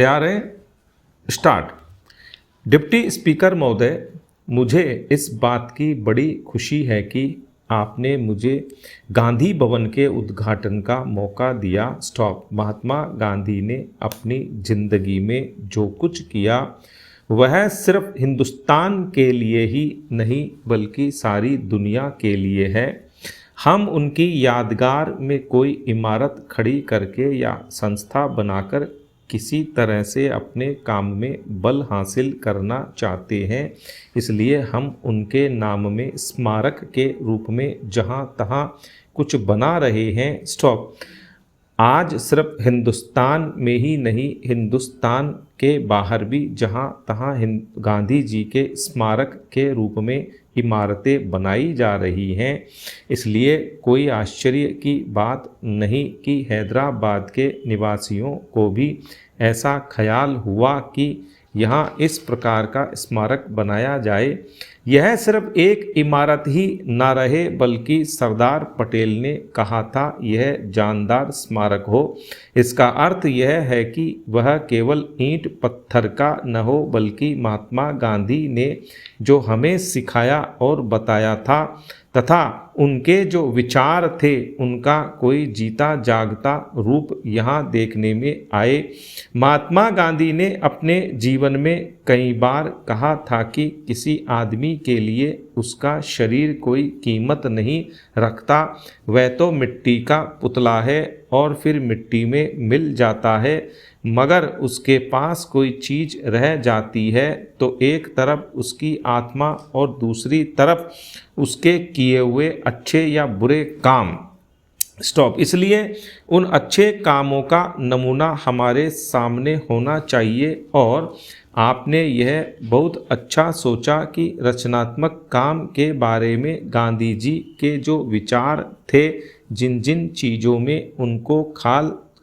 तैयार है? Start. Deputy speaker महोदय, मुझे इस बात की बड़ी खुशी है कि आपने मुझे गांधी भवन के उद्घाटन का मौका दिया। स्टॉप। महात्मा गांधी ने अपनी जिंदगी में जो कुछ किया वह सिर्फ हिंदुस्तान के लिए ही नहीं बल्कि सारी दुनिया के लिए है। हम उनकी यादगार में कोई इमारत खड़ी करके या संस्था बनाकर किसी तरह से अपने काम में बल हासिल करना चाहते हैं, इसलिए हम उनके नाम में स्मारक के रूप में जहाँ तहाँ कुछ बना रहे हैं। स्टॉप। आज सिर्फ हिंदुस्तान में ही नहीं, हिंदुस्तान के बाहर भी जहाँ तहाँ गांधी जी के स्मारक के रूप में इमारतें बनाई जा रही हैं। इसलिए कोई आश्चर्य की बात नहीं कि हैदराबाद के निवासियों को भी ऐसा ख्याल हुआ कि यहाँ इस प्रकार का स्मारक बनाया जाए। यह सिर्फ एक इमारत ही न रहे बल्कि सरदार पटेल ने कहा था यह जानदार स्मारक हो। इसका अर्थ यह है कि वह केवल ईंट पत्थर का न हो बल्कि महात्मा गांधी ने जो हमें सिखाया और बताया था तथा उनके जो विचार थे उनका कोई जीता जागता रूप यहाँ देखने में आए। महात्मा गांधी ने अपने जीवन में कई बार कहा था कि किसी आदमी के लिए उसका शरीर कोई कीमत नहीं रखता, वह तो मिट्टी का पुतला है और फिर मिट्टी में मिल जाता है। मगर उसके पास कोई चीज़ रह जाती है तो एक तरफ उसकी आत्मा और दूसरी तरफ उसके किए हुए अच्छे या बुरे काम। स्टॉप। इसलिए उन अच्छे कामों का नमूना हमारे सामने होना चाहिए और आपने यह बहुत अच्छा सोचा कि रचनात्मक काम के बारे में गांधी जी के जो विचार थे, जिन जिन चीज़ों में उनको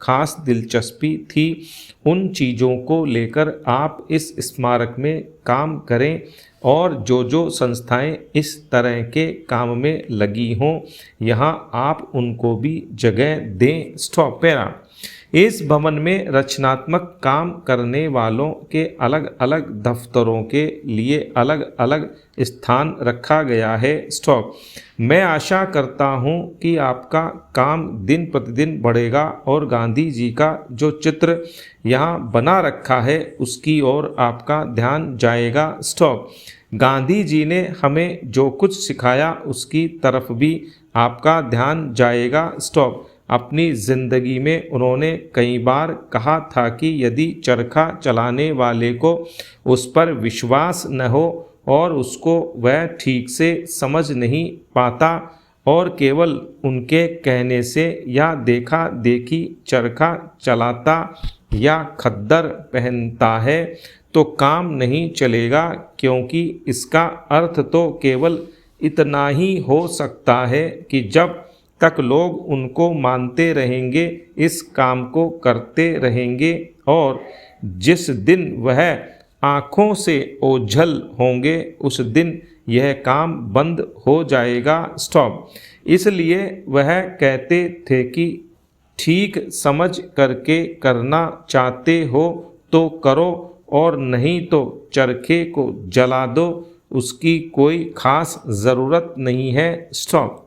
खास दिलचस्पी थी, उन चीज़ों को लेकर आप इस स्मारक में काम करें और जो जो संस्थाएं इस तरह के काम में लगी हों यहाँ आप उनको भी जगह दें। स्टॉप। पैरा। इस भवन में रचनात्मक काम करने वालों के अलग अलग दफ्तरों के लिए अलग अलग स्थान रखा गया है। स्टॉप। मैं आशा करता हूँ कि आपका काम दिन प्रतिदिन बढ़ेगा और गांधी जी का जो चित्र यहाँ बना रखा है उसकी ओर आपका ध्यान जाएगा। स्टॉप। गांधी जी ने हमें जो कुछ सिखाया उसकी तरफ भी आपका ध्यान जाएगा। स्टॉप। अपनी ज़िंदगी में उन्होंने कई बार कहा था कि यदि चरखा चलाने वाले को उस पर विश्वास न हो और उसको वह ठीक से समझ नहीं पाता और केवल उनके कहने से या देखा देखी चरखा चलाता या खद्दर पहनता है तो काम नहीं चलेगा, क्योंकि इसका अर्थ तो केवल इतना ही हो सकता है कि जब तक लोग उनको मानते रहेंगे, इस काम को करते रहेंगे और जिस दिन वह आँखों से ओझल होंगे उस दिन यह काम बंद हो जाएगा। स्टॉप। इसलिए वह कहते थे कि ठीक समझ करके करना चाहते हो तो करो और नहीं तो चरखे को जला दो, उसकी कोई खास ज़रूरत नहीं है। स्टॉप।